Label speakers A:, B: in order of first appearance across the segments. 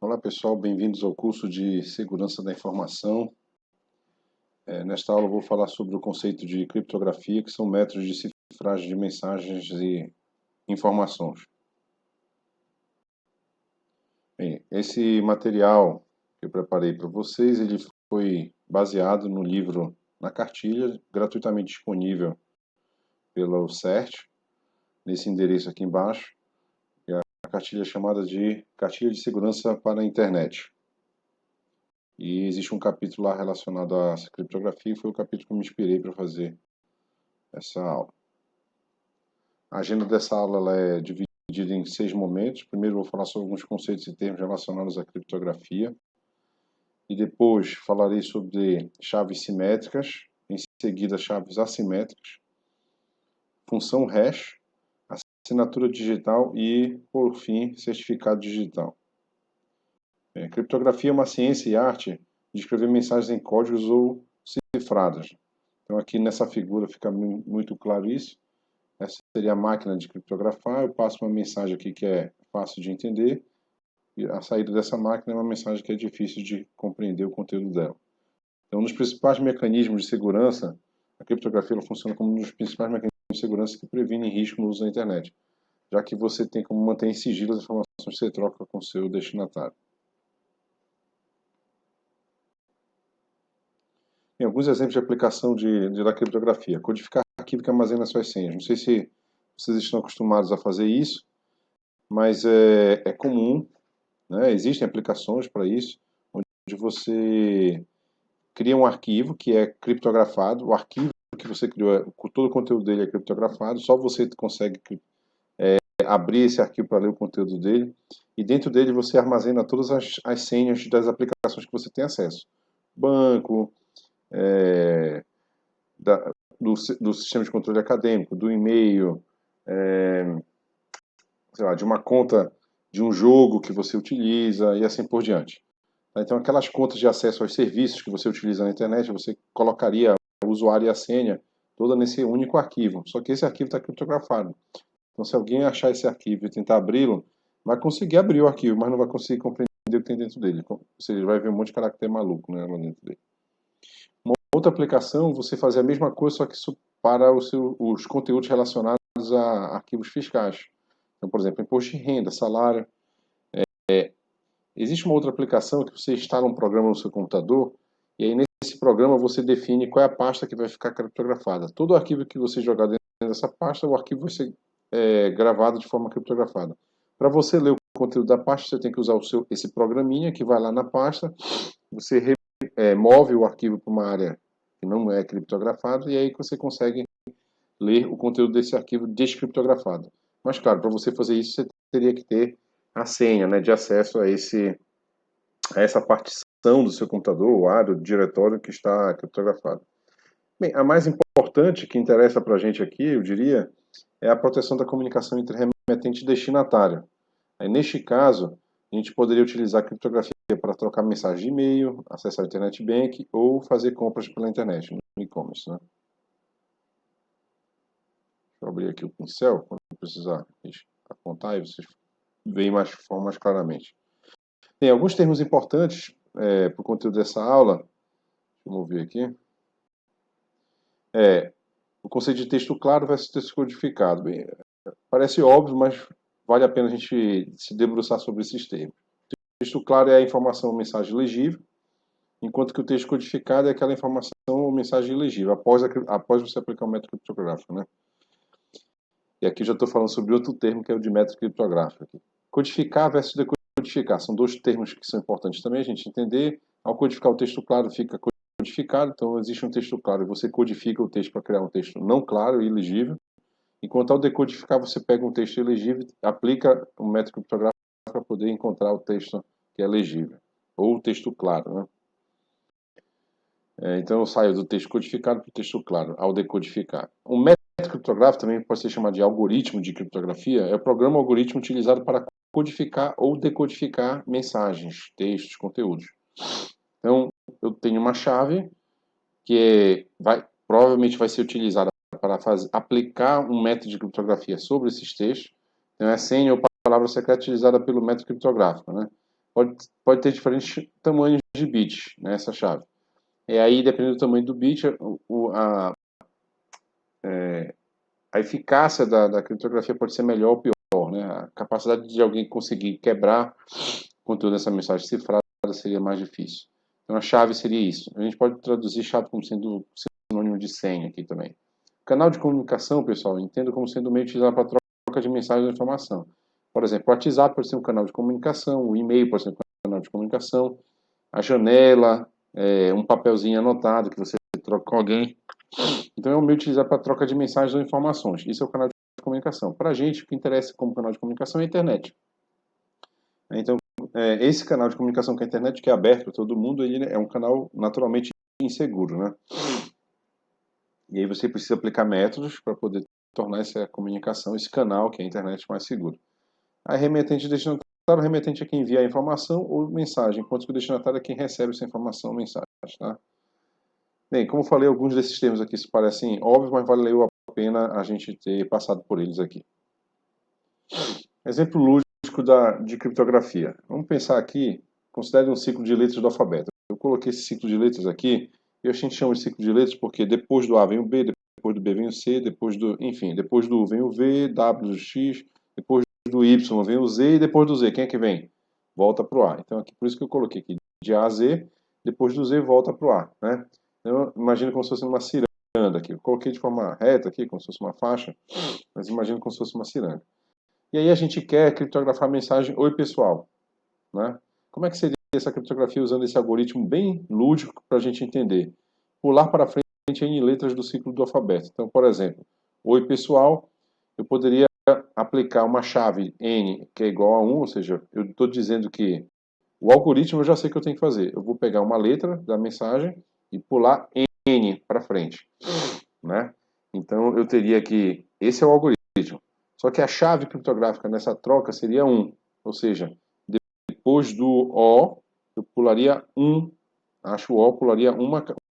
A: Olá pessoal, bem-vindos ao curso de Segurança da Informação. Nesta aula eu vou falar sobre o conceito de criptografia, que são métodos de cifragem de mensagens e informações. Bem, esse material que eu preparei para vocês, ele foi baseado no livro Na Cartilha, gratuitamente disponível pelo CERT, nesse endereço aqui embaixo. A cartilha é chamada de Cartilha de Segurança para a Internet. E existe um capítulo lá relacionado à criptografia, e foi o capítulo que eu me inspirei para fazer essa aula. A agenda dessa aula ela é dividida em 6 momentos. Primeiro eu vou falar sobre alguns conceitos e termos relacionados à criptografia. E depois falarei sobre chaves simétricas, em seguida chaves assimétricas, função hash, assinatura digital e, por fim, certificado digital. Criptografia é uma ciência e arte de escrever mensagens em códigos ou cifradas. Então aqui nessa figura fica muito claro isso. Essa seria a máquina de criptografar. Eu passo uma mensagem aqui que é fácil de entender. E a saída dessa máquina é uma mensagem que é difícil de compreender o conteúdo dela. Então, um dos principais mecanismos de segurança, a criptografia ela funciona como um dos principais mecanismos de segurança que previne risco no uso da internet, já que você tem como manter em sigilo as informações que você troca com o seu destinatário. Tem alguns exemplos de aplicação da criptografia. Codificar arquivo que armazena suas senhas. Não sei se vocês estão acostumados a fazer isso, mas é comum, né? Existem aplicações para isso, onde você cria um arquivo que é criptografado, o arquivo que você criou, todo o conteúdo dele é criptografado, só você consegue abrir esse arquivo para ler o conteúdo dele, e dentro dele você armazena todas as senhas das aplicações que você tem acesso. Banco, do sistema de controle acadêmico, do e-mail, sei lá, de uma conta de um jogo que você utiliza e assim por diante. Então, aquelas contas de acesso aos serviços que você utiliza na internet, você colocaria o usuário e a senha toda nesse único arquivo. Só que esse arquivo está criptografado. Então, se alguém achar esse arquivo e tentar abri-lo, vai conseguir abrir o arquivo, mas não vai conseguir compreender o que tem dentro dele. Ou seja, ele vai ver um monte de caractere maluco, né, lá dentro dele. Uma outra aplicação, você fazer a mesma coisa, só que para os conteúdos relacionados a arquivos fiscais. Então, por exemplo, imposto de renda, salário. Existe uma outra aplicação que você instala um programa no seu computador e aí nesse programa você define qual é a pasta que vai ficar criptografada. Todo arquivo que você jogar dentro dessa pasta, o arquivo vai ser gravado de forma criptografada. Para você ler o conteúdo da pasta, você tem que usar esse programinha que vai lá na pasta, você move o arquivo para uma área que não é criptografada e aí você consegue ler o conteúdo desse arquivo descriptografado. Mas claro, para você fazer isso, você teria que ter a senha, né, de acesso a essa partição do seu computador, o área, o diretório que está criptografado. Bem, a mais importante que interessa para a gente aqui, eu diria, é a proteção da comunicação entre remetente e destinatário. Aí, neste caso, a gente poderia utilizar a criptografia para trocar mensagem de e-mail, acessar o Internet Bank ou fazer compras pela internet, no e-commerce, né? Deixa eu abrir aqui o pincel, quando precisar apontar, e vocês veem mais claramente. Tem alguns termos importantes para o conteúdo dessa aula. Vamos ver aqui. O conceito de texto claro versus texto codificado. Bem, parece óbvio, mas vale a pena a gente se debruçar sobre esses termos. O texto claro é a informação ou mensagem legível, enquanto que o texto codificado é aquela informação ou mensagem ilegível, após você aplicar o método criptográfico, né? E aqui já estou falando sobre outro termo, que é o de método criptográfico. Codificar versus decodificar. São dois termos que são importantes também a gente entender. Ao codificar o texto claro, fica codificado. Então, existe um texto claro e você codifica o texto para criar um texto não claro e ilegível. Enquanto ao decodificar, você pega um texto ilegível, aplica um método criptográfico para poder encontrar o texto que é legível. Ou o texto claro, né? Então, eu saio do texto codificado para o texto claro, ao decodificar. O método criptográfico também pode ser chamado de algoritmo de criptografia. É o programa ou algoritmo utilizado para codificar ou decodificar mensagens, textos, conteúdos. Então, eu tenho uma chave que provavelmente vai ser utilizada para aplicar um método de criptografia sobre esses textos. Então, é a senha ou palavra secreta utilizada pelo método criptográfico, né? pode ter diferentes tamanhos de bits nessa chave. E aí, dependendo do tamanho do bit, a eficácia da criptografia pode ser melhor ou pior, né? A capacidade de alguém conseguir quebrar o conteúdo dessa mensagem cifrada seria mais difícil. Então, a chave seria isso. A gente pode traduzir chave como sendo sinônimo de senha aqui também. Canal de comunicação, pessoal, eu entendo como sendo um meio utilizado para troca de mensagens ou informação. Por exemplo, o WhatsApp pode ser um canal de comunicação, o e-mail pode ser um canal de comunicação, a janela, um papelzinho anotado que você troca com alguém. Então é um meio utilizado para troca de mensagens ou informações. Isso é o canal de comunicação. Para a gente, o que interessa como canal de comunicação é a internet. Então, esse canal de comunicação com a internet, que é aberto para todo mundo, ele é um canal naturalmente inseguro, né? E aí você precisa aplicar métodos para poder tornar essa comunicação, esse canal, que é a internet, mais seguro. A remetente e destinatário, o remetente é quem envia a informação ou mensagem, enquanto que o destinatário é quem recebe essa informação ou mensagem, tá? Bem, como eu falei, alguns desses termos aqui se parecem óbvios, mas valeu a pena a gente ter passado por eles aqui. Exemplo lúdico de criptografia. Vamos pensar aqui, considere um ciclo de letras do alfabeto. Eu coloquei esse ciclo de letras aqui, e a gente chama de ciclo de letras porque depois do A vem o B, depois do B vem o C, depois do U vem o V, W, X, depois do Y vem o Z, e depois do Z, quem é que vem? Volta para o A. Então, aqui, por isso que eu coloquei aqui de A a Z, depois do Z volta para o A, né? Então, imagina como se fosse uma ciranda aqui. Eu coloquei de forma reta aqui, como se fosse uma faixa, mas imagina como se fosse uma ciranda. E aí a gente quer criptografar a mensagem "Oi, pessoal", né? Como é que seria essa criptografia usando esse algoritmo bem lúdico para a gente entender? Pular para frente N letras do ciclo do alfabeto. Então, por exemplo, "Oi, pessoal", eu poderia aplicar uma chave N que é igual a 1, ou seja, eu estou dizendo que o algoritmo eu já sei o que eu tenho que fazer. Eu vou pegar uma letra da mensagem e pular N para frente, né? Então eu teria que esse é o algoritmo. Só que a chave criptográfica nessa troca seria 1, ou seja, depois do O eu pularia acho o O pularia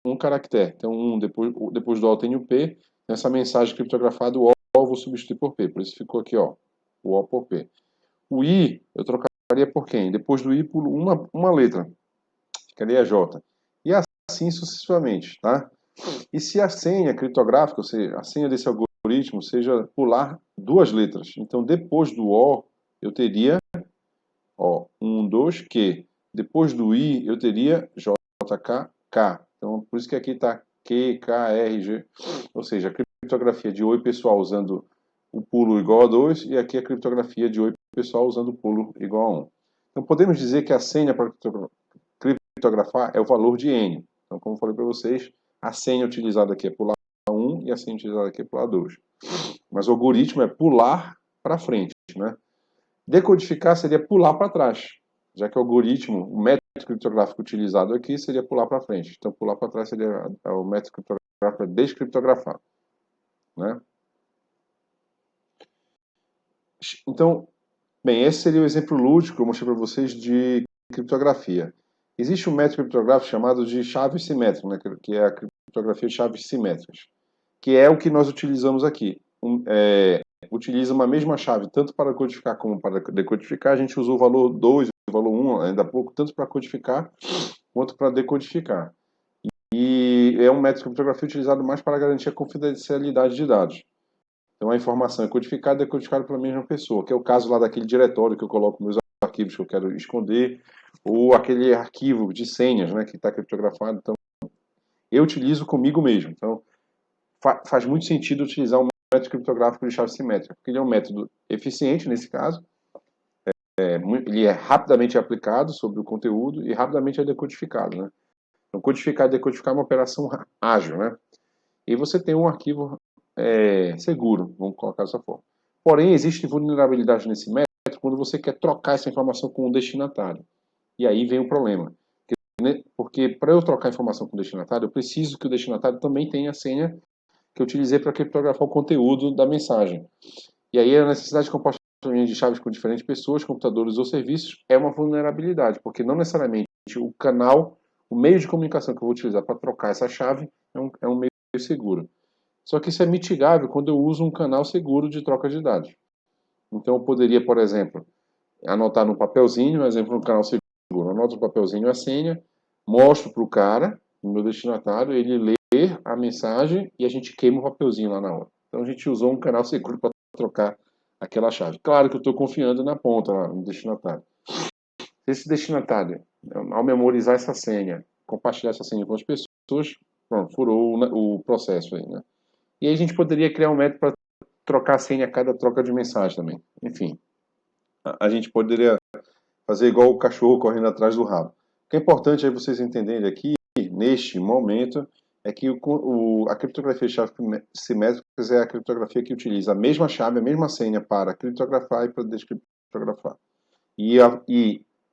A: um caractere. Então depois do O tem o P. Nessa mensagem criptografada o O eu vou substituir por P. Por isso ficou aqui, ó, o O por P. O I eu trocaria por quem? Depois do I pulo uma letra. Ficaria J. E assim sucessivamente, tá? E se a senha criptográfica, ou seja, a senha desse algoritmo, seja pular duas letras. Então, depois do O, eu teria Q. Depois do I, eu teria K. Então, por isso que aqui está Q, K, R, G. Ou seja, a criptografia de Oi pessoal usando o pulo igual a 2 e aqui a criptografia de Oi pessoal usando o pulo igual a 1. Então, podemos dizer que a senha para criptografar é o valor de N. Então, como eu falei para vocês, a senha utilizada aqui é pular 1 e a senha utilizada aqui é pular 2. Mas o algoritmo é pular para frente, né? Decodificar seria pular para trás, já que o algoritmo, o método criptográfico utilizado aqui seria pular para frente. Então, pular para trás seria o método criptográfico para descriptografar, né? Então, bem, esse seria o exemplo lúdico que eu mostrei para vocês de criptografia. Existe um método criptográfico chamado de chave simétrica, né, que é a criptografia de chaves simétricas, que é o que nós utilizamos aqui. Utiliza uma mesma chave, tanto para codificar como para decodificar. A gente usou o valor 2 e o valor 1 ainda há pouco, tanto para codificar quanto para decodificar. E é um método de criptografia utilizado mais para garantir a confidencialidade de dados. Então a informação é codificada e decodificada pela mesma pessoa, que é o caso lá daquele diretório que eu coloco meus arquivos que eu quero esconder, ou aquele arquivo de senhas, né, que está criptografado. Então, eu utilizo comigo mesmo. Então, faz muito sentido utilizar um método criptográfico de chave simétrica, porque ele é um método eficiente nesse caso, ele é rapidamente aplicado sobre o conteúdo e rapidamente é decodificado, né? Então, codificar e decodificar é uma operação ágil, né? E você tem um arquivo seguro, vamos colocar dessa forma. Porém, existe vulnerabilidade nesse método quando você quer trocar essa informação com o destinatário. E aí vem o problema. Porque para eu trocar informação com o destinatário, eu preciso que o destinatário também tenha a senha que eu utilizei para criptografar o conteúdo da mensagem. E aí a necessidade de compartilhamento de chaves com diferentes pessoas, computadores ou serviços é uma vulnerabilidade, porque não necessariamente o canal, o meio de comunicação que eu vou utilizar para trocar essa chave é um meio seguro. Só que isso é mitigável quando eu uso um canal seguro de troca de dados. Então eu poderia, por exemplo, anotar num papelzinho, por exemplo, no canal seguro anoto no papelzinho a senha, mostro para o cara, o meu destinatário, ele lê a mensagem e a gente queima o papelzinho lá na hora. Então a gente usou um canal seguro para trocar aquela chave. Claro que eu estou confiando na ponta, lá, no destinatário. Se esse destinatário, ao memorizar essa senha, compartilhar essa senha com as pessoas, pronto, furou o processo aí, né? E aí a gente poderia criar um método para trocar a senha a cada troca de mensagem também. Enfim, a gente poderia fazer igual o cachorro correndo atrás do rabo. O que é importante aí vocês entenderem aqui, neste momento, é que a criptografia de chaves simétricas é a criptografia que utiliza a mesma chave, a mesma senha para criptografar e para descriptografar. E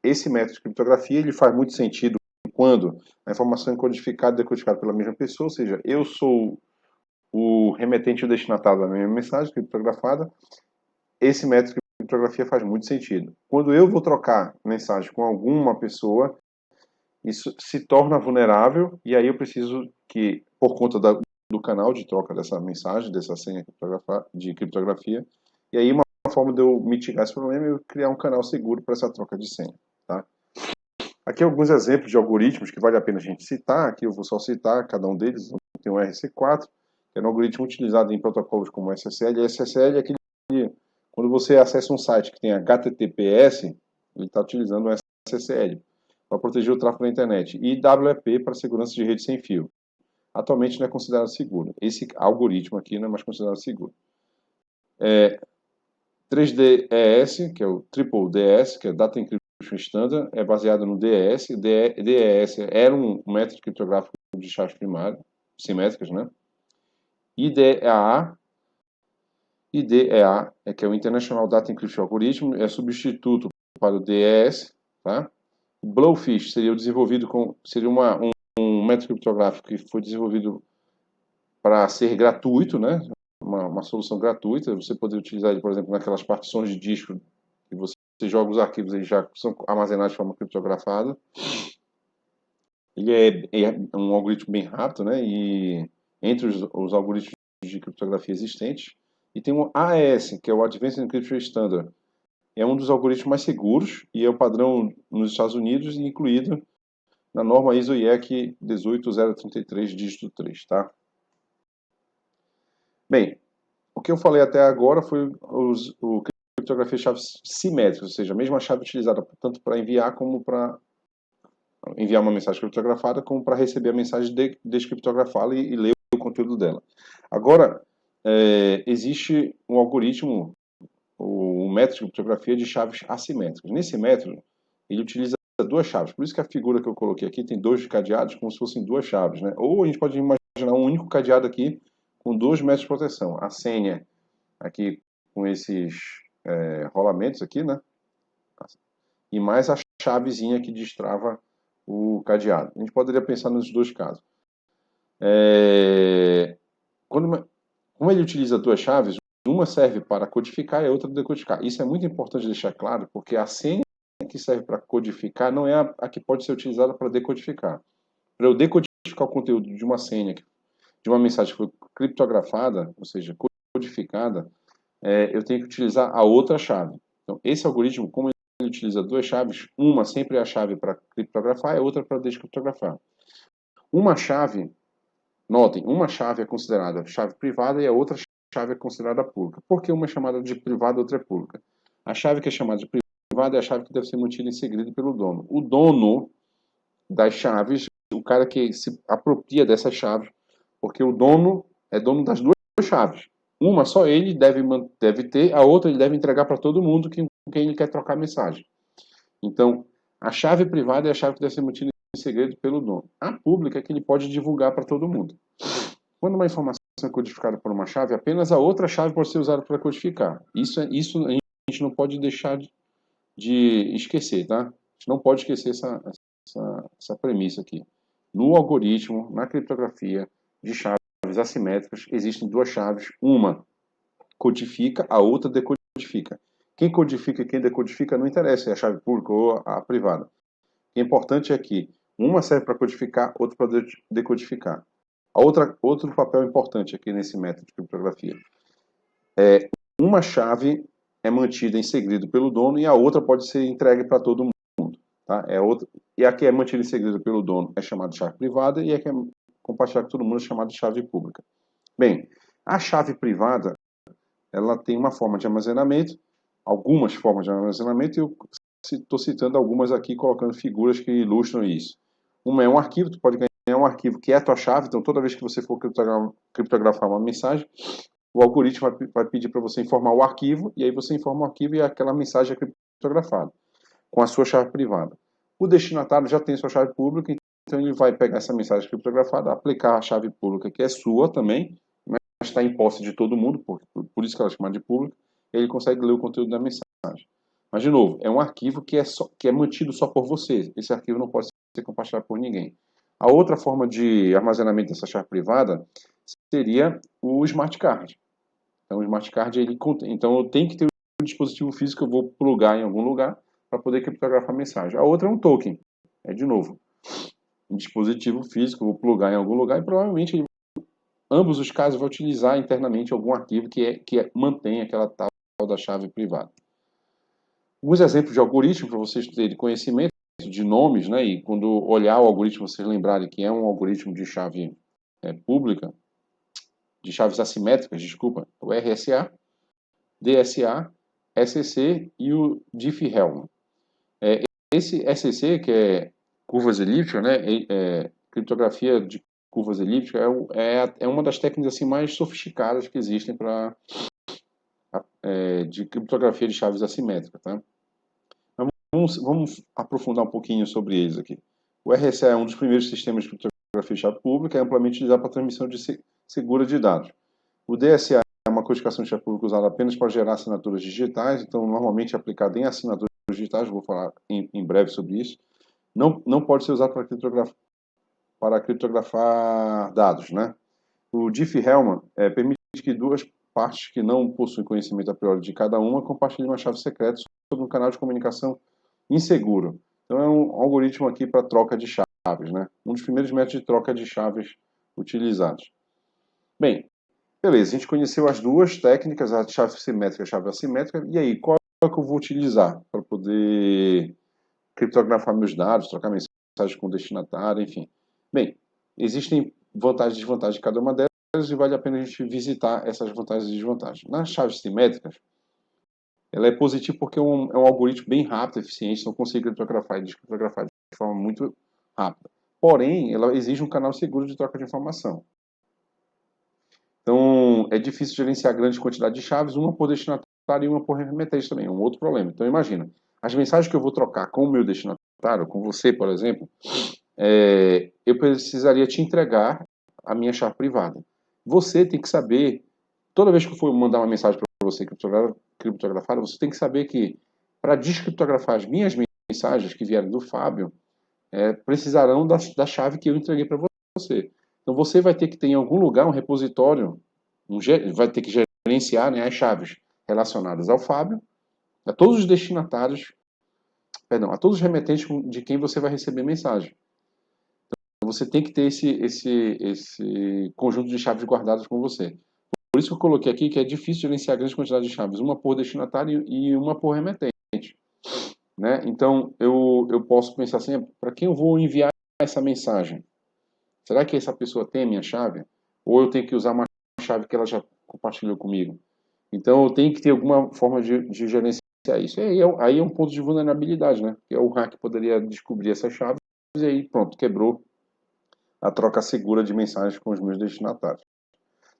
A: esse método de criptografia ele faz muito sentido quando a informação é codificada e decodificada pela mesma pessoa, ou seja, eu sou o remetente e o destinatário da mesma mensagem criptografada. Esse método de criptografia faz muito sentido. Quando eu vou trocar mensagem com alguma pessoa, isso se torna vulnerável e aí eu preciso que, por conta do canal de troca dessa mensagem, dessa senha de criptografia, e aí uma forma de eu mitigar esse problema é eu criar um canal seguro para essa troca de senha. Tá? Aqui alguns exemplos de algoritmos que vale a pena a gente citar, aqui eu vou só citar cada um deles. Tem o RC4, que é um algoritmo utilizado em protocolos como o SSL. E SSL é aquele quando você acessa um site que tem HTTPS, ele está utilizando o SSL para proteger o tráfego da internet. E WEP para segurança de rede sem fio. Atualmente não é considerado seguro. Esse algoritmo aqui não é mais considerado seguro. 3DES, que é o Triple DES, que é Data Encryption Standard, é baseado no DES. DES era um método criptográfico de chaves primárias, simétricas, né? IDEA, que é o International Data Encryption Algorithm, é substituto para o DES, tá? O Blowfish seria um método criptográfico que foi desenvolvido para ser gratuito, né? Uma solução gratuita. Você poderia utilizar ele, por exemplo, naquelas partições de disco que você joga os arquivos e já são armazenados de forma criptografada. Ele é um algoritmo bem rápido, né? E entre os algoritmos de criptografia existentes. E tem o AES, que é o Advanced Encryption Standard. É um dos algoritmos mais seguros e é o padrão nos Estados Unidos e incluído na norma ISO/IEC 18033, dígito 3, tá? Bem, o que eu falei até agora foi o criptografia de chaves simétricas, ou seja, a mesma chave utilizada tanto para enviar como para enviar uma mensagem criptografada, como para receber a mensagem descriptografada e ler o conteúdo dela. Agora, existe um algoritmo, o método de criptografia de chaves assimétricas. Nesse método, ele utiliza duas chaves. Por isso que a figura que eu coloquei aqui tem dois cadeados como se fossem duas chaves, né? Ou a gente pode imaginar um único cadeado aqui com dois métodos de proteção. A senha aqui com esses rolamentos aqui, né? E mais a chavezinha que destrava o cadeado. A gente poderia pensar nos dois casos. Como ele utiliza duas chaves, uma serve para codificar e a outra decodificar. Isso é muito importante deixar claro, porque a senha que serve para codificar não é a que pode ser utilizada para decodificar. Para eu decodificar o conteúdo de uma senha, de uma mensagem que foi criptografada, ou seja, codificada, eu tenho que utilizar a outra chave. Então, esse algoritmo, como ele utiliza duas chaves, uma sempre é a chave para criptografar e a outra para descriptografar. Uma chave, notem, uma chave é considerada chave privada e a outra chave é considerada pública. Por que uma é chamada de privada e outra é pública? A chave que é chamada de privada é a chave que deve ser mantida em segredo pelo dono. O dono das chaves, o cara que se apropria dessa chave, porque o dono é dono das duas chaves. Uma só ele deve ter, a outra ele deve entregar para todo mundo com quem ele quer trocar mensagem. Então, a chave privada é a chave que deve ser mantida em segredo pelo dono. A pública é que ele pode divulgar para todo mundo. Quando uma informação é codificada por uma chave, apenas a outra chave pode ser usada para codificar. Isso a gente não pode deixar de esquecer, tá? A gente não pode esquecer essa premissa aqui. No algoritmo, na criptografia de chaves assimétricas, existem duas chaves. Uma codifica, a outra decodifica. Quem codifica e quem decodifica não interessa, é a chave pública ou a privada. O que é importante é que uma serve para codificar, outra para decodificar. Outro papel importante aqui nesse método de criptografia é uma chave é mantida em segredo pelo dono e a outra pode ser entregue para todo mundo. Tá? E a que é mantida em segredo pelo dono é chamada de chave privada, e a que é compartilhada com todo mundo é chamada de chave pública. Bem, a chave privada, ela tem uma forma de armazenamento, algumas formas de armazenamento, e eu estou citando algumas aqui, colocando figuras que ilustram isso. Uma é um arquivo, tu pode ganhar um arquivo que é a tua chave, então toda vez que você for criptografar uma mensagem, o algoritmo vai pedir para você informar o arquivo, e aí você informa o arquivo e aquela mensagem é criptografada, com a sua chave privada. O destinatário já tem sua chave pública, então ele vai pegar essa mensagem criptografada, aplicar a chave pública, que é sua também, mas está em posse de todo mundo, por isso que ela é chamada de pública, e ele consegue ler o conteúdo da mensagem. Mas, de novo, é um arquivo que é mantido só por você. Esse arquivo não pode ser compartilhado por ninguém. A outra forma de armazenamento dessa chave privada seria o smart card. Então, o smart card, então eu tenho que ter um dispositivo físico que eu vou plugar em algum lugar para poder criptografar a mensagem. A outra é um token. É, de novo, um dispositivo físico, eu vou plugar em algum lugar e provavelmente ambos os casos vai utilizar internamente algum arquivo que mantém aquela tal da chave privada. Alguns exemplos de algoritmo para vocês terem conhecimento de nomes, né? E quando olhar o algoritmo, vocês lembrarem que é um algoritmo de chave pública, de chaves assimétricas, desculpa, o RSA, DSA, SCC e o Diffie-Hellman. Esse SCC, que é curvas elípticas, né? Criptografia de curvas elípticas, é uma das técnicas assim, mais sofisticadas que existem de criptografia de chaves assimétricas, tá? Vamos aprofundar um pouquinho sobre eles aqui. O RSA é um dos primeiros sistemas de criptografia de chave pública, é amplamente utilizado para transmissão segura de dados. O DSA é uma codificação de chave pública usada apenas para gerar assinaturas digitais, então normalmente é aplicada em assinaturas digitais, vou falar em breve sobre isso. Não pode ser usado para criptografar dados, né? O Diffie-Hellman permite que duas partes que não possuem conhecimento a priori de cada uma compartilhem uma chave secreta sobre um canal de comunicação inseguro. Então é um algoritmo aqui para troca de chaves, né? Um dos primeiros métodos de troca de chaves utilizados. Bem, beleza, a gente conheceu as duas técnicas, a chave simétrica e a chave assimétrica, e aí, qual é que eu vou utilizar para poder criptografar meus dados, trocar mensagens com o destinatário, enfim. Bem, existem vantagens e desvantagens de cada uma delas e vale a pena a gente visitar essas vantagens e desvantagens. Nas chaves simétricas, ela é positiva porque é um algoritmo bem rápido, eficiente, não consegue criptografar e descriptografar de forma muito rápida. Porém, ela exige um canal seguro de troca de informação. Então, é difícil gerenciar grande quantidade de chaves, uma por destinatário e uma por remetente também, é um outro problema. Então, imagina, as mensagens que eu vou trocar com o meu destinatário, com você, por exemplo, eu precisaria te entregar a minha chave privada. Você tem que saber, toda vez que eu for mandar uma mensagem para você criptografada, você tem que saber que, para descriptografar as minhas mensagens que vierem do Fábio, precisarão da chave que eu entreguei para você. Então você vai ter que ter em algum lugar um repositório, vai ter que gerenciar, né, as chaves relacionadas ao Fábio, a todos os destinatários, perdão, a todos os remetentes de quem você vai receber mensagem. Então você tem que ter esse conjunto de chaves guardadas com você. Por isso que eu coloquei aqui que é difícil gerenciar grande quantidade de chaves, uma por destinatário e uma por remetente. Né? Então eu posso pensar assim, para quem eu vou enviar essa mensagem? Será que essa pessoa tem a minha chave? Ou eu tenho que usar uma chave que ela já compartilhou comigo? Então eu tenho que ter alguma forma de gerenciar isso. Aí é um ponto de vulnerabilidade, né? Porque o hack poderia descobrir essas chaves e aí pronto, quebrou a troca segura de mensagens com os meus destinatários.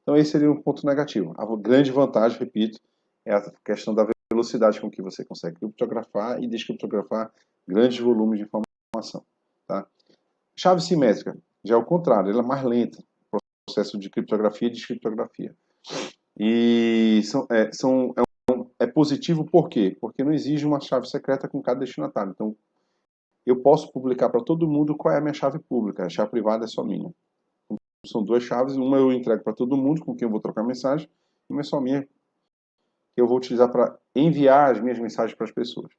A: Então esse seria um ponto negativo. A grande vantagem, repito, é a questão da velocidade com que você consegue criptografar e descriptografar grandes volumes de informação. Tá? Chave simétrica já é o contrário, ela é mais lenta, o processo de criptografia e descriptografia. E é positivo por quê? Porque não exige uma chave secreta com cada destinatário. Então, eu posso publicar para todo mundo qual é a minha chave pública, a chave privada é só minha. Então, são duas chaves, uma eu entrego para todo mundo com quem eu vou trocar mensagem, e uma é só minha, que eu vou utilizar para enviar as minhas mensagens para as pessoas.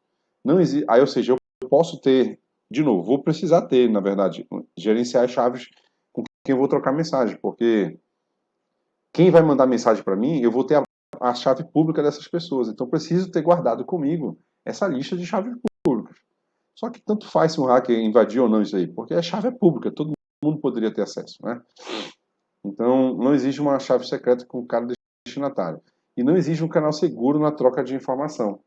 A: Não existe, aí, ou seja, eu posso ter, de novo, vou precisar ter, na verdade, gerenciar as chaves com quem eu vou trocar mensagem, porque quem vai mandar mensagem para mim, eu vou ter a chave pública dessas pessoas. Então, preciso ter guardado comigo essa lista de chaves públicas. Só que tanto faz se um hacker invadiu ou não isso aí, porque a chave é pública, todo mundo poderia ter acesso, né? Então, não existe uma chave secreta com cada destinatário. E não existe um canal seguro na troca de informação.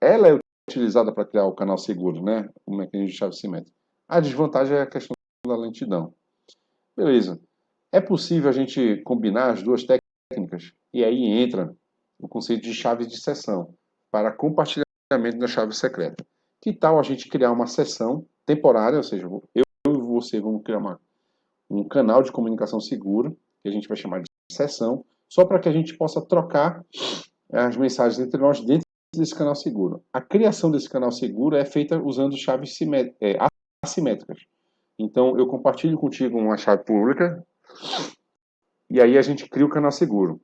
A: Ela é utilizada para criar o canal seguro, né? O mecanismo de chave simétrica. A desvantagem é a questão da lentidão. Beleza. É possível a gente combinar as duas técnicas? E aí entra o conceito de chave de sessão para compartilhamento da chave secreta. Que tal a gente criar uma sessão temporária, ou seja, eu e você vamos criar um canal de comunicação seguro, que a gente vai chamar de sessão, só para que a gente possa trocar as mensagens entre nós dentro desse canal seguro. A criação desse canal seguro é feita usando chaves assimétricas. Então, eu compartilho contigo uma chave pública e aí a gente cria o canal seguro.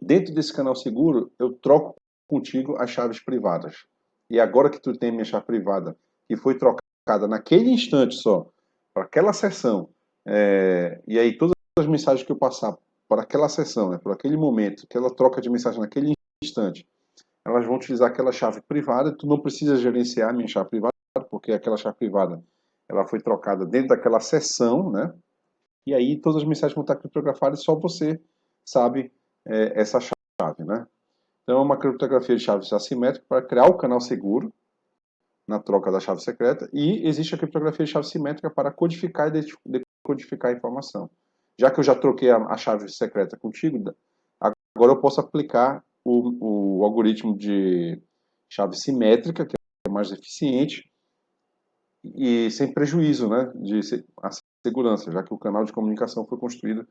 A: Dentro desse canal seguro, eu troco contigo as chaves privadas. E agora que tu tem minha chave privada, que foi trocada naquele instante só, para aquela sessão, e aí todas as mensagens que eu passar por aquela sessão, né, por aquele momento, aquela troca de mensagem naquele instante, elas vão utilizar aquela chave privada. Tu não precisa gerenciar a minha chave privada, porque aquela chave privada ela foi trocada dentro daquela sessão, né? E aí todas as mensagens vão estar criptografadas e só você sabe essa chave, né? Então é uma criptografia de chaves assimétrica para criar o canal seguro na troca da chave secreta, e existe a criptografia de chave simétrica para codificar e decodificar a informação. Já que eu já troquei a chave secreta contigo, agora eu posso aplicar o algoritmo de chave simétrica, que é mais eficiente, e sem prejuízo, né, de segurança, já que o canal de comunicação foi construído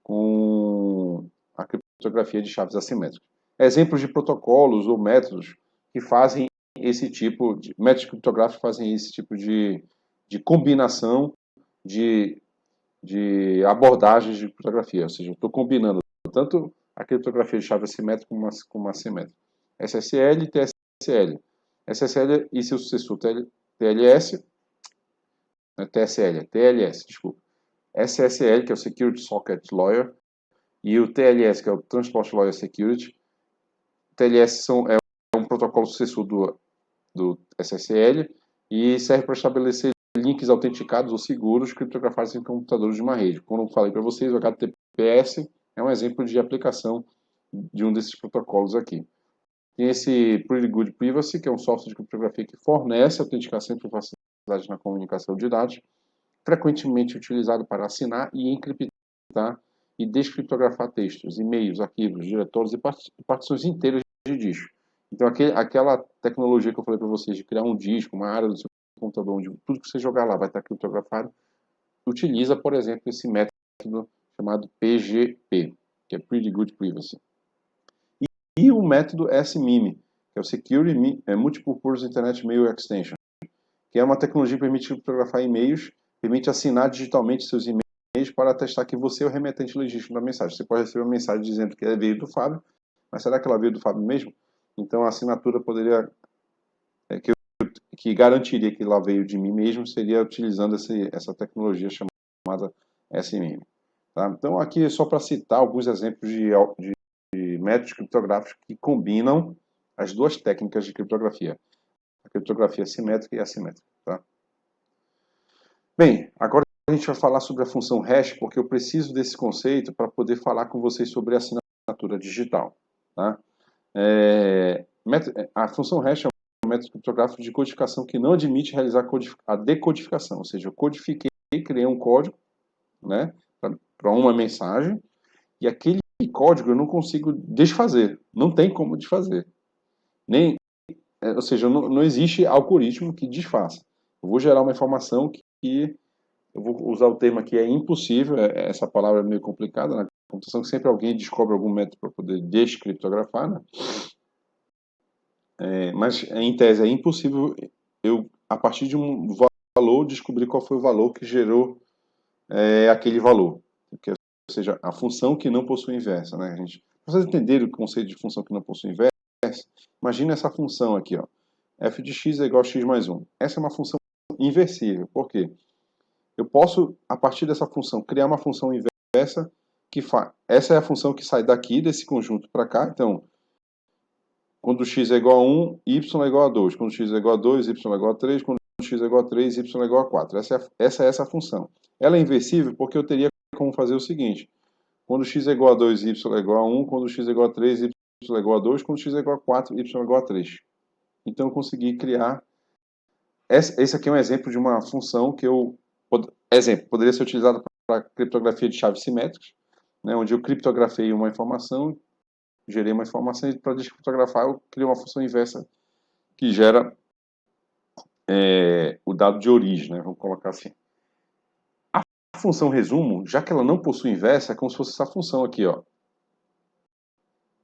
A: com a criptografia de chaves assimétricas. Exemplos de protocolos ou métodos que fazem esse tipo de métodos criptográficos fazem esse tipo de combinação de abordagens de criptografia, ou seja, eu estou combinando tanto a criptografia de chave assimétrica como uma assimétrica. SSL e TSL. SSL e seu sucessor TLS, TLS, desculpa. SSL, que é o Security Socket Lawyer, e o TLS, que é o Transport Layer Security. O TLS é um protocolo sucessor do SSL e serve para estabelecer links autenticados ou seguros criptografados em computadores de uma rede. Como eu falei para vocês, o HTTPS é um exemplo de aplicação de um desses protocolos aqui. Tem esse Pretty Good Privacy, que é um software de criptografia que fornece autenticação e privacidade na comunicação de dados, frequentemente utilizado para assinar e encriptar e descriptografar textos, e-mails, arquivos, diretórios e partições inteiras de disco. Então, aquela tecnologia que eu falei para vocês de criar um disco, uma área do seu computador, onde tudo que você jogar lá vai estar criptografado, utiliza, por exemplo, esse método chamado PGP, que é Pretty Good Privacy. E o método SMIME, que é o Security Multiple Purpose Internet Mail Extension, que é uma tecnologia que permite criptografar e-mails, permite assinar digitalmente seus e-mails para atestar que você é o remetente legítimo da mensagem. Você pode receber uma mensagem dizendo que veio do Fábio, mas será que ela veio do Fábio mesmo? Então a assinatura poderia, que garantiria que ela veio de mim mesmo, seria utilizando essa tecnologia chamada SMIME. Tá? Então aqui é só para citar alguns exemplos de métodos criptográficos que combinam as duas técnicas de criptografia, a criptografia simétrica e assimétrica. Tá? Bem, agora a gente vai falar sobre a função hash, porque eu preciso desse conceito para poder falar com vocês sobre a assinatura digital. Tá? A função hash é um método criptográfico de codificação que não admite realizar a decodificação, ou seja, eu codifiquei, criei um código, né, para uma mensagem, e aquele código eu não consigo desfazer, não tem como desfazer. Ou seja, não existe algoritmo que desfaça. Eu vou gerar uma informação que eu vou usar o termo aqui, é impossível, essa palavra é meio complicada na computação, que sempre alguém descobre algum método para poder descriptografar, né? Mas, em tese, é impossível eu, a partir de um valor, descobrir qual foi o valor que gerou aquele valor. Ou seja, a função que não possui inversa, né? Para vocês entenderem o conceito de função que não possui inversa, imagina essa função aqui, ó. F de x é igual a x mais 1. Essa é uma função inversível. Por quê? Eu posso, a partir dessa função, criar uma função inversa essa é a função que sai daqui, desse conjunto para cá. Então, quando x é igual a 1, y é igual a 2. Quando x é igual a 2, y é igual a 3. Quando x é igual a 3, y é igual a 4. Essa é essa função. Ela é inversível porque eu teria como fazer o seguinte. Quando x é igual a 2, y é igual a 1. Quando x é igual a 3, y é igual a 2. Quando x é igual a 4, y é igual a 3. Então eu consegui criar... Esse aqui é um exemplo de uma função que eu... Exemplo, poderia ser utilizado para criptografia de chaves simétricas, né, onde eu criptografei uma informação, gerei uma informação e para descriptografar eu criei uma função inversa que gera o dado de origem, né, vamos colocar assim. A função resumo, já que ela não possui inversa, é como se fosse essa função aqui, ó.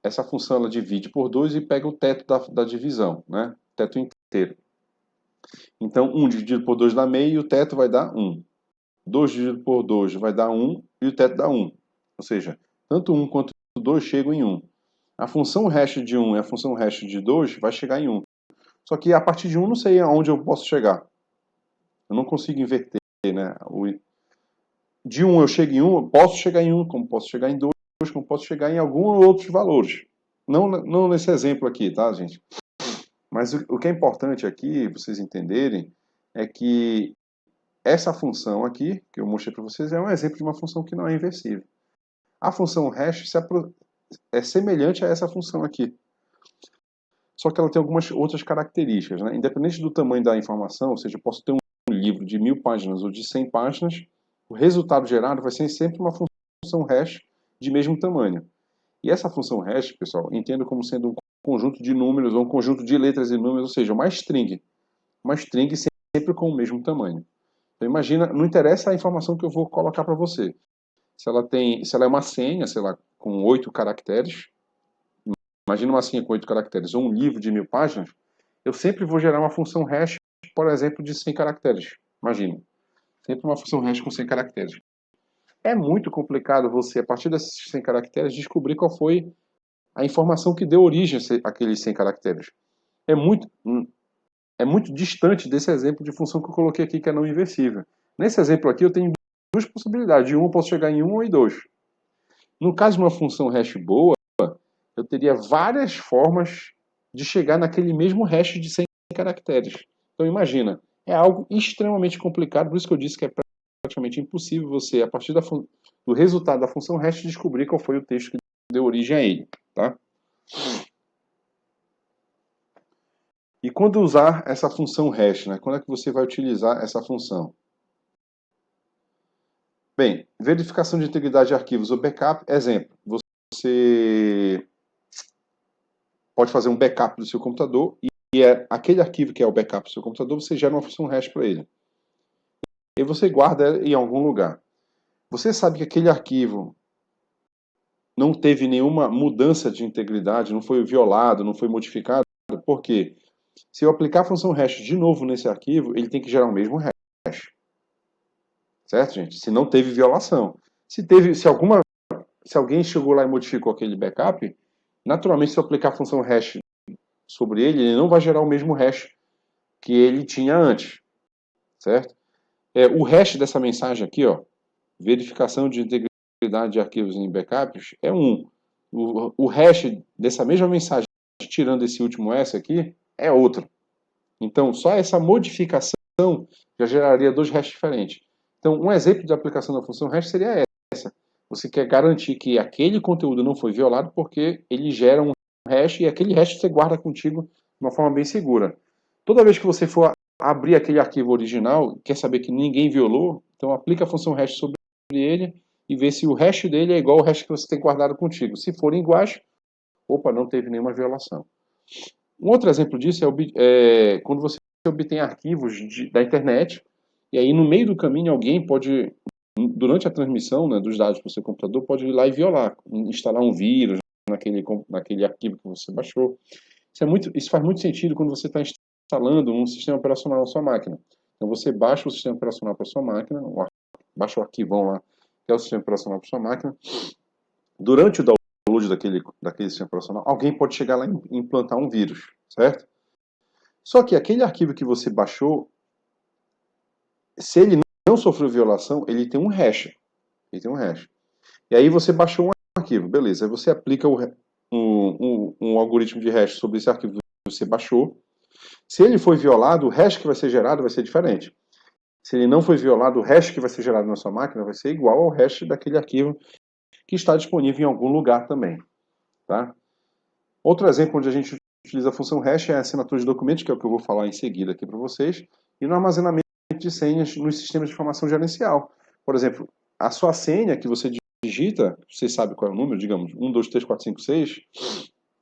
A: Essa função ela divide por 2 e pega o teto da divisão, né, teto inteiro. Então 1 dividido por 2 dá meio e o teto vai dar 1. 2 dividido por 2 vai dar 1 e o teto dá 1. Ou seja, tanto 1 quanto 2 chegam em 1. A função hash de 1 e a função hash de 2 vai chegar em 1. Só que a partir de 1 não sei aonde eu posso chegar. Eu não consigo inverter, né? De 1 eu chego em 1, eu posso chegar em 1, como posso chegar em 2, como posso chegar em alguns outros valores. Não nesse exemplo aqui, tá, gente? Mas o que é importante aqui, vocês entenderem, é que essa função aqui, que eu mostrei para vocês, é um exemplo de uma função que não é inversível. A função hash é semelhante a essa função aqui. Só que ela tem algumas outras características, né? Independente do tamanho da informação, ou seja, eu posso ter um livro de 1000 páginas ou de 100 páginas, o resultado gerado vai ser sempre uma função hash de mesmo tamanho. E essa função hash, pessoal, entendo como sendo um conjunto de números ou um conjunto de letras e números, ou seja, uma string. Uma string sempre com o mesmo tamanho. Então imagina, não interessa a informação que eu vou colocar para você. Se ela é uma senha, sei lá, com 8 caracteres, imagina uma senha com 8 caracteres, ou um livro de 1000 páginas, eu sempre vou gerar uma função hash, por exemplo, de 100 caracteres. Imagina. Sempre uma função hash com 100 caracteres. É muito complicado você, a partir desses 100 caracteres, descobrir qual foi a informação que deu origem àqueles 100 caracteres. É muito distante desse exemplo de função que eu coloquei aqui, que é não inversível. Nesse exemplo aqui, eu tenho duas possibilidades. De 1 eu posso chegar em 1 ou em 2. No caso de uma função hash boa, eu teria várias formas de chegar naquele mesmo hash de 100 caracteres. Então imagina, é algo extremamente complicado, por isso que eu disse que é praticamente impossível você, a partir do resultado da função hash, descobrir qual foi o texto que deu origem a ele. Tá? E quando usar essa função hash, né? Quando é que você vai utilizar essa função? Bem, verificação de integridade de arquivos ou backup, exemplo. Você pode fazer um backup do seu computador e aquele arquivo que é o backup do seu computador, você gera uma função hash para ele. E você guarda em algum lugar. Você sabe que aquele arquivo não teve nenhuma mudança de integridade, não foi violado, não foi modificado. Por quê? Se eu aplicar a função hash de novo nesse arquivo, ele tem que gerar o mesmo hash. Certo, gente? Se não teve violação. Se alguém chegou lá e modificou aquele backup, naturalmente, se eu aplicar a função hash sobre ele, ele não vai gerar o mesmo hash que ele tinha antes. Certo? O hash dessa mensagem aqui, ó, verificação de integridade de arquivos em backups, é 1. O hash dessa mesma mensagem, tirando esse último S aqui, é outro. Então, só essa modificação já geraria 2 hashes diferentes. Então, um exemplo de aplicação da função hash seria essa. Você quer garantir que aquele conteúdo não foi violado porque ele gera um hash e aquele hash você guarda contigo de uma forma bem segura. Toda vez que você for abrir aquele arquivo original, quer saber que ninguém violou, então aplica a função hash sobre ele e vê se o hash dele é igual ao hash que você tem guardado contigo. Se forem iguais, opa, não teve nenhuma violação. Um outro exemplo disso é quando você obtém arquivos da internet, e aí no meio do caminho alguém pode, durante a transmissão, né, dos dados para o seu computador, pode ir lá e violar, instalar um vírus naquele arquivo que você baixou. Isso faz muito sentido quando você está instalando um sistema operacional na sua máquina. Então você baixa o sistema operacional para sua máquina, baixa o arquivão lá, que é o sistema operacional para sua máquina. Durante o download daquele sistema operacional, alguém pode chegar lá e implantar um vírus, certo? Só que aquele arquivo que você baixou, se ele não sofreu violação, ele tem um hash. Ele tem um hash. E aí você baixou um arquivo, beleza. Aí você aplica um algoritmo de hash sobre esse arquivo que você baixou. Se ele foi violado, o hash que vai ser gerado vai ser diferente. Se ele não foi violado, o hash que vai ser gerado na sua máquina vai ser igual ao hash daquele arquivo que está disponível em algum lugar também. Tá? Outro exemplo onde a gente utiliza a função hash é a assinatura de documentos, que é o que eu vou falar em seguida aqui para vocês, e no armazenamento de senhas nos sistemas de informação gerencial. Por exemplo, a sua senha que você digita, você sabe qual é o número, digamos, 1, 2, 3, 4, 5, 6,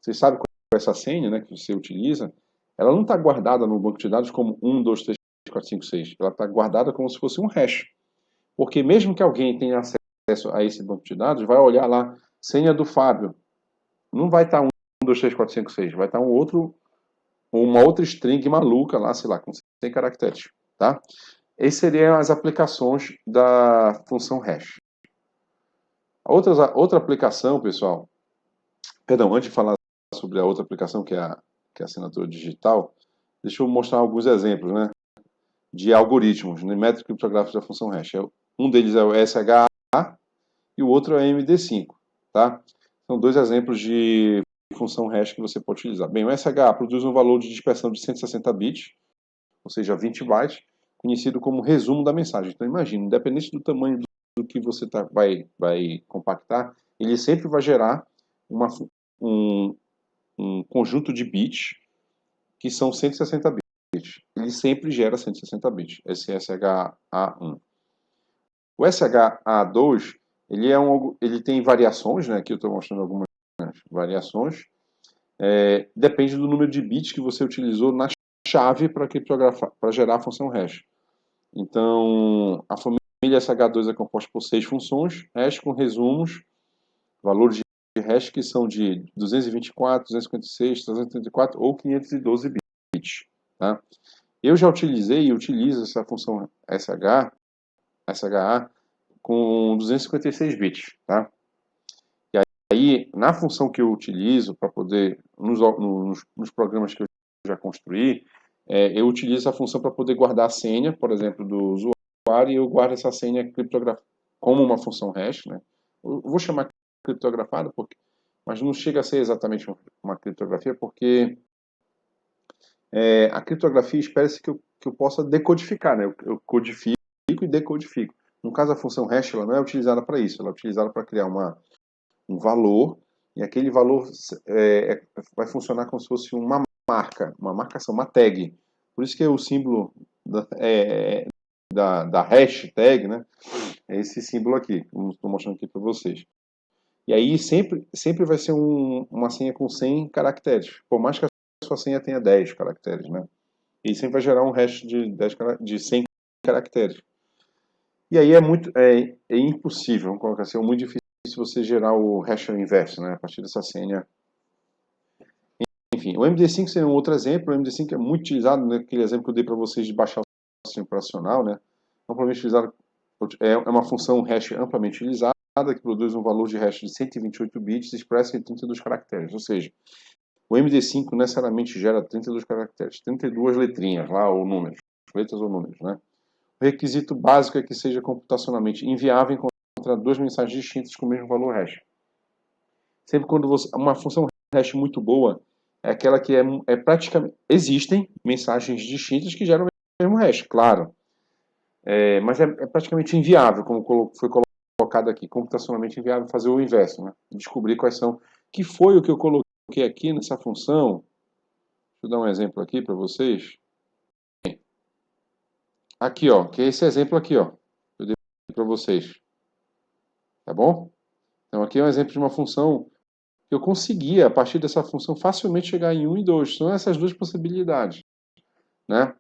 A: você sabe qual é essa senha, né, que você utiliza, ela não está guardada no banco de dados como 1, 2, 3, 4, 5, 6. Ela está guardada como se fosse um hash. Porque mesmo que alguém tenha acesso a esse banco de dados, vai olhar lá, senha do Fábio. Não vai estar 1, 2, 3, 4, 5, 6. Vai estar uma outra string maluca lá, sei lá, com 100 caracteres. Tá? Essas seriam as aplicações da função hash. Outra aplicação, pessoal, perdão, antes de falar sobre a outra aplicação, que é a assinatura digital, deixa eu mostrar alguns exemplos, né, de algoritmos, né, métodos criptográficos da função hash. Um deles é o SHA e o outro é o MD5. Tá? São dois exemplos de função hash que você pode utilizar. Bem, o SHA produz um valor de dispersão de 160 bits, ou seja, 20 bytes, conhecido como resumo da mensagem. Então, imagine, independente do tamanho do que você vai compactar, ele sempre vai gerar um conjunto de bits que são 160 bits. Ele sempre gera 160 bits, esse SHA1. O SHA2, ele tem variações, né? Aqui eu estou mostrando algumas variações. Depende do número de bits que você utilizou na chave para gerar a função hash. Então, a família SH2 é composta por 6 funções, hash com resumos, valores de hash que são de 224, 256, 334 ou 512 bits. Tá? Eu já utilizei e utilizo essa função SHA com 256 bits. Tá? E aí, na função que eu utilizo para poder, nos programas que eu já construí, eu utilizo a função para poder guardar a senha, por exemplo, do usuário, e eu guardo essa senha criptografada como uma função hash. Né? Eu vou chamar criptografada, mas não chega a ser exatamente uma criptografia, porque a criptografia espera-se que eu possa decodificar. Né? Eu codifico e decodifico. No caso, a função hash ela não é utilizada para isso, ela é utilizada para criar um valor, e aquele valor vai funcionar como se fosse uma marcação, uma tag. Por isso que é o símbolo da hashtag, né? É esse símbolo aqui, como estou mostrando aqui para vocês. E aí sempre vai ser uma senha com 100 caracteres, por mais que a sua senha tenha 10 caracteres, né? E sempre vai gerar um hash de 100 caracteres. E aí é impossível, vamos colocar assim, é muito difícil você gerar o hash ao inverso, né? A partir dessa senha. Enfim, o MD5 seria um outro exemplo. O MD5 é muito utilizado, naquele exemplo que eu dei para vocês de baixar o sistema operacional, né? Amplamente utilizado, é uma função hash amplamente utilizada, que produz um valor de hash de 128 bits expresso em 32 caracteres. Ou seja, o MD5 necessariamente gera 32 caracteres, 32 letrinhas lá, ou números, letras ou números, né? O requisito básico é que seja computacionalmente inviável encontrar duas mensagens distintas com o mesmo valor hash. Sempre quando uma função hash muito boa é aquela que praticamente... Existem mensagens distintas que geram o mesmo hash, claro. Mas é praticamente inviável, como foi colocado aqui, computacionalmente inviável fazer o inverso, né? Descobrir quais são... Que foi o que eu coloquei aqui nessa função. Deixa eu dar um exemplo aqui para vocês. Aqui, ó, que é esse exemplo aqui, ó. Eu dei para vocês. Tá bom? Então aqui é um exemplo de uma função que eu conseguia, a partir dessa função, facilmente chegar em 1 e 2. São essas duas possibilidades, né?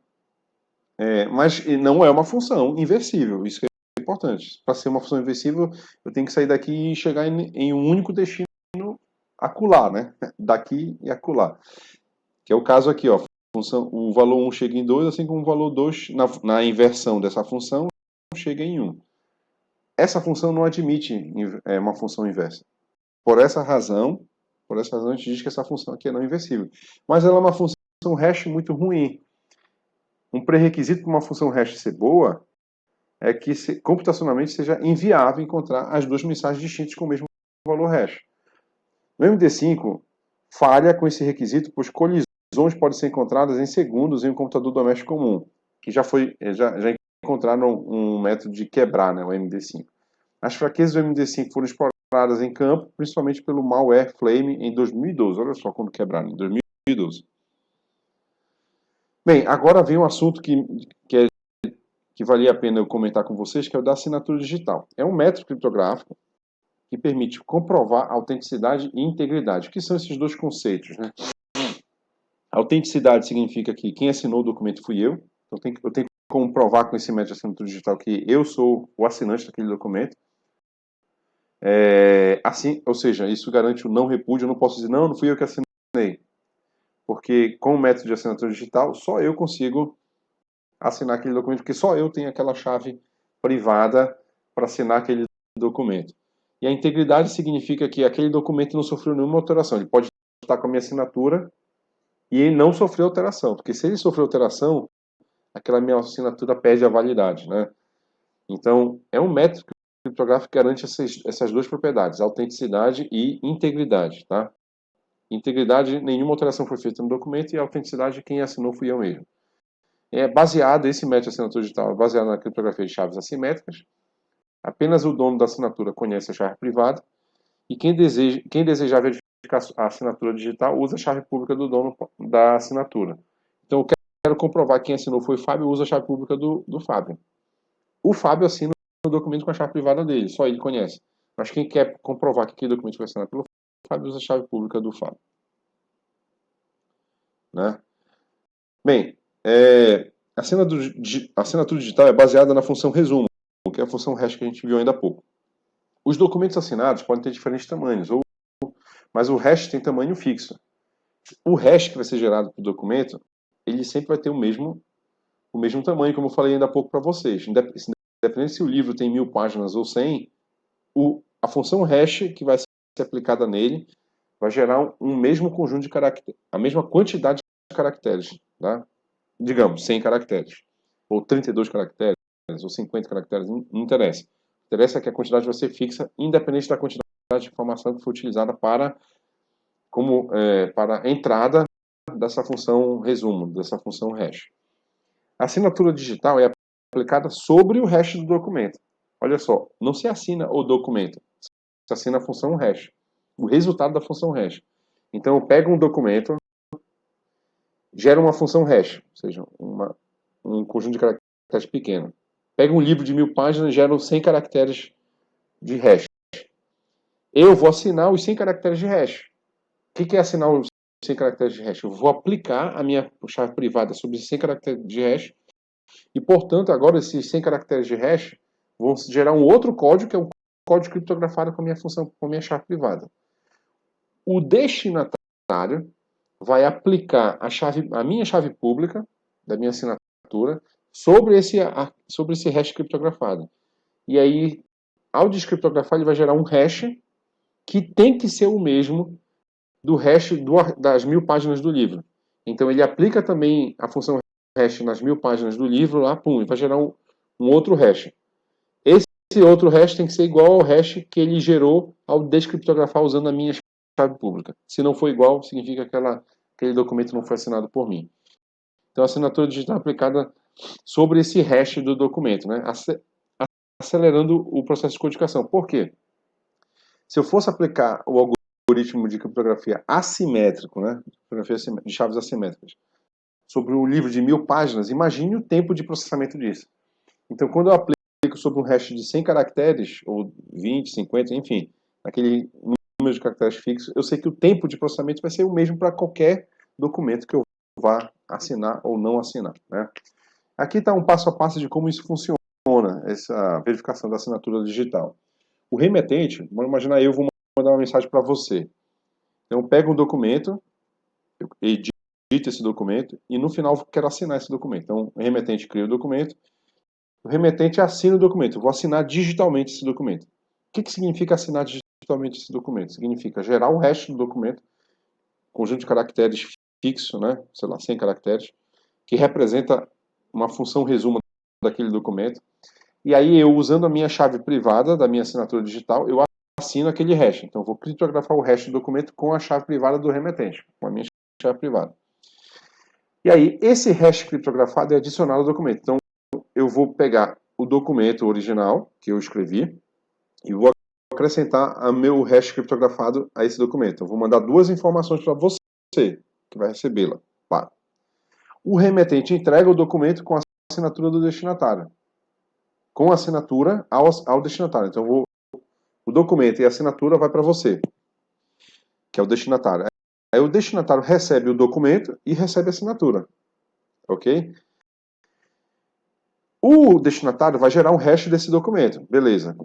A: Mas não é uma função inversível, isso que é importante. Para ser uma função inversível, eu tenho que sair daqui e chegar em um único destino acolá, né? Daqui e acolá. Que é o caso aqui, ó. O valor 1 chega em 2, assim como o valor 2, na inversão dessa função, chega em 1. Essa função não admite uma função inversa. Por essa razão, a gente diz que essa função aqui é não inversível. Mas ela é uma função hash muito ruim. Um pré-requisito para uma função hash ser boa é que computacionalmente seja inviável encontrar as duas mensagens distintas com o mesmo valor hash. O MD5 falha com esse requisito, pois colisões podem ser encontradas em segundos em um computador doméstico comum, que já encontraram um método de quebrar, né, o MD5. As fraquezas do MD5 foram exploradas em campo, principalmente pelo malware Flame em 2012. Olha só quando quebraram, em 2012. Bem, agora vem um assunto que valia a pena eu comentar com vocês, que é o da assinatura digital. É um método criptográfico que permite comprovar autenticidade e integridade. O que são esses dois conceitos, né? Autenticidade significa que quem assinou o documento fui eu. Eu tenho que comprovar com esse método de assinatura digital que eu sou o assinante daquele documento. Assim, ou seja, isso garante o não repúdio. Eu não posso dizer, não fui eu que assinei. Porque com o método de assinatura digital, só eu consigo assinar aquele documento, porque só eu tenho aquela chave privada para assinar aquele documento. E a integridade significa que aquele documento não sofreu nenhuma alteração. Ele pode estar com a minha assinatura e ele não sofreu alteração, porque se ele sofreu alteração, aquela minha assinatura perde a validade, né? Então, é um método criptográfico que garante essas duas propriedades, autenticidade e integridade, tá? Integridade, nenhuma alteração foi feita no documento, e a autenticidade, quem assinou fui eu mesmo. Esse método de assinatura digital é baseado na criptografia de chaves assimétricas. Apenas o dono da assinatura conhece a chave privada, e quem desejar verificar a assinatura digital usa a chave pública do dono da assinatura. Então, eu quero comprovar que quem assinou foi o Fábio, usa a chave pública do Fábio. O Fábio assina o documento com a chave privada dele, só ele conhece. Mas quem quer comprovar que aquele documento foi assinado pelo Fábio, usa a chave pública do Fábio. Né? Bem, a assinatura digital é baseada na função resumo, que é a função hash que a gente viu ainda há pouco. Os documentos assinados podem ter diferentes tamanhos, mas o hash tem tamanho fixo. O hash que vai ser gerado para o documento, ele sempre vai ter o mesmo tamanho, como eu falei ainda há pouco para vocês. Independente se o livro tem 1000 páginas ou 100, a função hash que vai ser aplicada nele vai gerar um mesmo conjunto de caracteres, a mesma quantidade de caracteres, tá? Digamos, 100 caracteres, ou 32 caracteres, ou 50 caracteres, não interessa. O que interessa é que a quantidade vai ser fixa, independente da quantidade de informação que for utilizada para a entrada dessa função resumo, dessa função hash. A assinatura digital é aplicada sobre o hash do documento. Olha só, não se assina o documento, se assina a função hash, o resultado da função hash. Então eu pego um documento, gera uma função hash, ou seja, um conjunto de caracteres pequeno. Pega um livro de 1000 páginas e gera 100 caracteres de hash. Eu vou assinar os 100 caracteres de hash. O que é assinar os 100 caracteres de hash? Eu vou aplicar a minha chave privada sobre 100 caracteres de hash e, portanto, agora esses 100 caracteres de hash vão gerar um outro código, que é um código criptografado com a minha função, com a minha chave privada. O destinatário vai aplicar a minha chave pública da minha assinatura sobre esse hash criptografado. E aí, ao descriptografar, ele vai gerar um hash que tem que ser o mesmo do hash das 1000 páginas do livro. Então, ele aplica também a função hash nas 1000 páginas do livro, lá, e vai gerar um outro hash. Esse outro hash tem que ser igual ao hash que ele gerou ao descriptografar usando a minha chave pública. Se não for igual, significa que aquele documento não foi assinado por mim. Então, a assinatura digital é aplicada sobre esse hash do documento, né? Acelerando o processo de codificação. Por quê? Se eu fosse aplicar o algoritmo de criptografia assimétrico, né? Criptografia de chaves assimétricas, sobre um livro de 1000 páginas, imagine o tempo de processamento disso. Então, quando eu aplico sobre um hash de 100 caracteres, ou 20, 50, enfim, aquele número de caracteres fixos, eu sei que o tempo de processamento vai ser o mesmo para qualquer documento que eu vá assinar ou não assinar, né? Aqui está um passo a passo de como isso funciona, essa verificação da assinatura digital. O remetente, vamos imaginar, eu vou mandar uma mensagem para você. Então, eu pego um documento, eu edito esse documento, e no final eu quero assinar esse documento. Então, o remetente cria o documento, o remetente assina o documento. Eu vou assinar digitalmente esse documento. O que significa assinar digitalmente esse documento? Significa gerar o hash do documento, conjunto de caracteres fixo, né? Sei lá, 100 caracteres, que representa uma função resumo daquele documento. E aí eu, usando a minha chave privada da minha assinatura digital, eu assino aquele hash. Então eu vou criptografar o hash do documento com a chave privada do remetente, com a minha chave privada. E aí, esse hash criptografado é adicionado ao documento. Então, eu vou pegar o documento original que eu escrevi e vou acrescentar o meu hash criptografado a esse documento. Eu vou mandar duas informações para você, que vai recebê-la. O remetente entrega o documento com a assinatura do destinatário. Com a assinatura ao destinatário. Então, o documento e a assinatura vai para você, que é o destinatário. Aí o destinatário recebe o documento e recebe a assinatura. Ok? O destinatário vai gerar um hash desse documento. Beleza.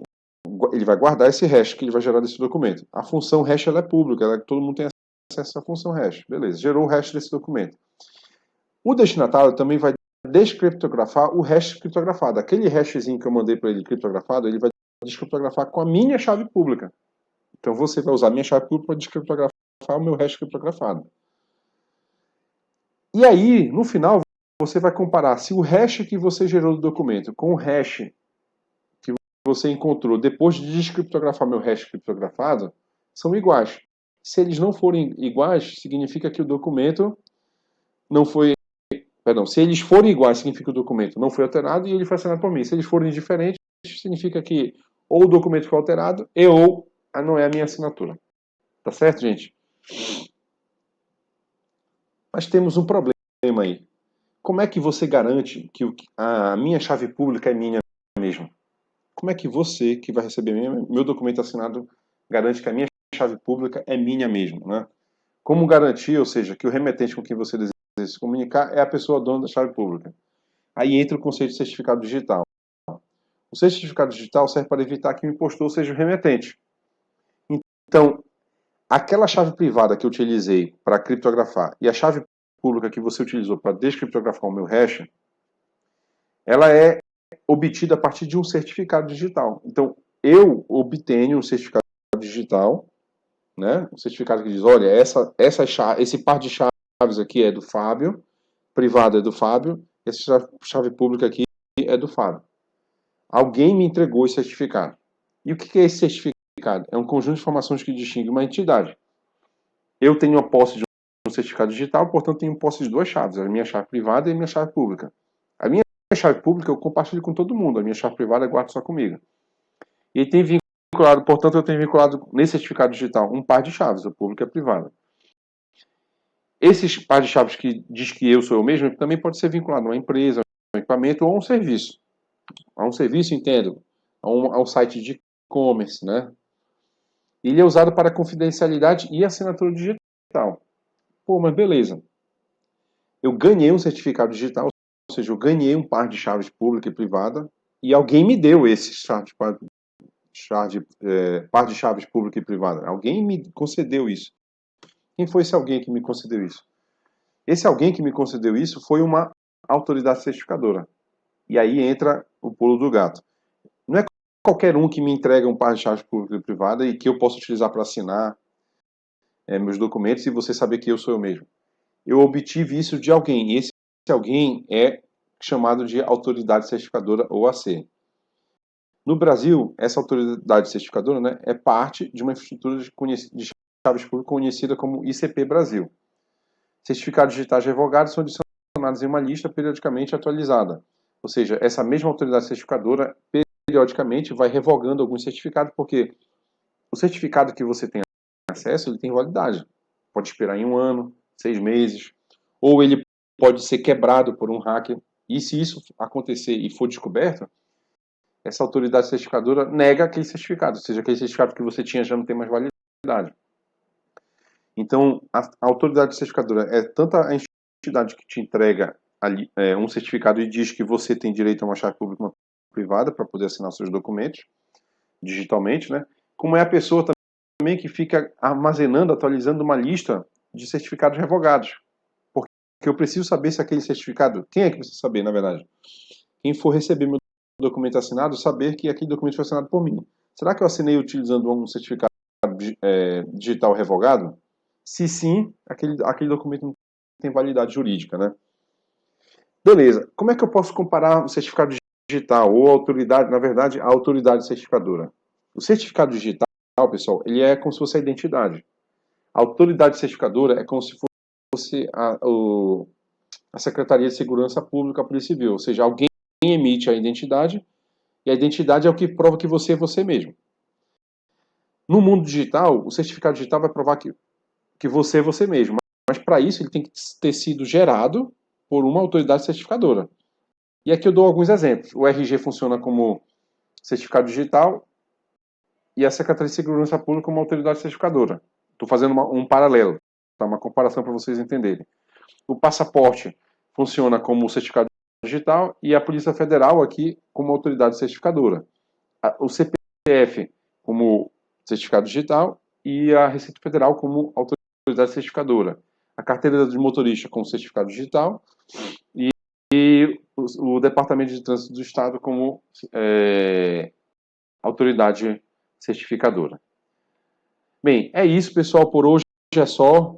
A: Ele vai guardar esse hash que ele vai gerar desse documento. A função hash ela é pública, todo mundo tem acesso à função hash. Beleza, gerou o hash desse documento. O destinatário também vai descriptografar o hash criptografado. Aquele hashzinho que eu mandei para ele criptografado, ele vai descriptografar com a minha chave pública. Então você vai usar a minha chave pública para descriptografar o meu hash criptografado. E aí, no final, você vai comparar se o hash que você gerou do documento com o hash que você encontrou depois de descriptografar meu hash criptografado são iguais. Se eles não forem iguais, significa que o documento não foi... Perdão, se eles forem iguais, significa que o documento não foi alterado e ele foi assinado por mim. Se eles forem diferentes, significa que ou o documento foi alterado e ou não é a minha assinatura. Tá certo, gente? Mas temos um problema aí. Como é que você garante que a minha chave pública é minha mesmo? Como é que você, que vai receber meu documento assinado, garante que a minha chave pública é minha mesmo, né? Como garantir, ou seja, que o remetente com quem você deseja se comunicar é a pessoa dona da chave pública? Aí entra o conceito de certificado digital. O certificado digital serve para evitar que o impostor seja o remetente. Então, aquela chave privada que eu utilizei para criptografar e a chave pública que você utilizou para descriptografar o meu hash, ela é obtida a partir de um certificado digital. Então, eu obtenho um certificado digital, né? Um certificado que diz, olha, esse par de chaves aqui é do Fábio, privado é do Fábio, essa chave pública aqui é do Fábio. Alguém me entregou esse certificado. E o que é esse certificado? É um conjunto de informações que distingue uma entidade. Eu tenho a posse de um certificado digital, portanto tenho posse de duas chaves, a minha chave privada e a minha chave pública. A minha chave pública eu compartilho com todo mundo, a minha chave privada eu guardo só comigo. E tem vinculado, portanto eu tenho vinculado nesse certificado digital um par de chaves, a pública e a privada. Esses par de chaves que diz que eu sou eu mesmo também pode ser vinculado a uma empresa, a um equipamento ou a um serviço. A um serviço, entendo, a um site de e-commerce, né? Ele é usado para confidencialidade e assinatura digital. Pô, mas beleza. Eu ganhei um certificado digital, ou seja, eu ganhei um par de chaves pública e privada, e alguém me deu esse par de chaves pública e privada. Alguém me concedeu isso. Quem foi esse alguém que me concedeu isso? Esse alguém que me concedeu isso foi uma autoridade certificadora. E aí entra o pulo do gato. Não é qualquer um que me entrega um par de chaves pública e privada e que eu posso utilizar para assinar meus documentos e você saber que eu sou eu mesmo. Eu obtive isso de alguém. E esse alguém é chamado de autoridade certificadora, ou AC. No Brasil, essa autoridade certificadora, né, é parte de uma infraestrutura de chaves públicas conhecida como ICP Brasil. Certificados digitais revogados são adicionados em uma lista periodicamente atualizada. Ou seja, essa mesma autoridade certificadora periodicamente vai revogando alguns certificados, porque o certificado que você tem acesso, ele tem validade. Pode expirar em 1 ano, 6 meses, ou ele pode ser quebrado por um hacker. E se isso acontecer e for descoberto, essa autoridade certificadora nega aquele certificado, ou seja, aquele certificado que você tinha já não tem mais validade. Então, a autoridade certificadora é tanto a entidade que te entrega ali, um certificado e diz que você tem direito a uma chave pública e uma privada para poder assinar seus documentos digitalmente, né? Como é a pessoa também que fica armazenando, atualizando uma lista de certificados revogados. Porque eu preciso saber se aquele certificado... Quem é que precisa saber, na verdade? Quem for receber meu documento assinado, saber que aquele documento foi assinado por mim. Será que eu assinei utilizando um certificado digital revogado? Se sim, aquele documento não tem validade jurídica, né? Beleza. Como é que eu posso comparar o certificado digital ou a autoridade, na verdade, a autoridade certificadora? O certificado digital, pessoal, ele é como se fosse a identidade. A autoridade certificadora é como se fosse a Secretaria de Segurança Pública, a Polícia Civil. Ou seja, alguém emite a identidade e a identidade é o que prova que você é você mesmo. No mundo digital, o certificado digital vai provar que você é você mesmo. Mas para isso ele tem que ter sido gerado por uma autoridade certificadora. E aqui eu dou alguns exemplos. O RG funciona como certificado digital e a Secretaria de Segurança Pública como autoridade certificadora. Estou fazendo um paralelo, tá? Uma comparação para vocês entenderem. O passaporte funciona como certificado digital e a Polícia Federal aqui como autoridade certificadora. O CPF como certificado digital e a Receita Federal como autoridade certificadora. A carteira de motorista como certificado digital e o Departamento de Trânsito do Estado como autoridade certificadora. Bem, é isso, pessoal. Por hoje é só.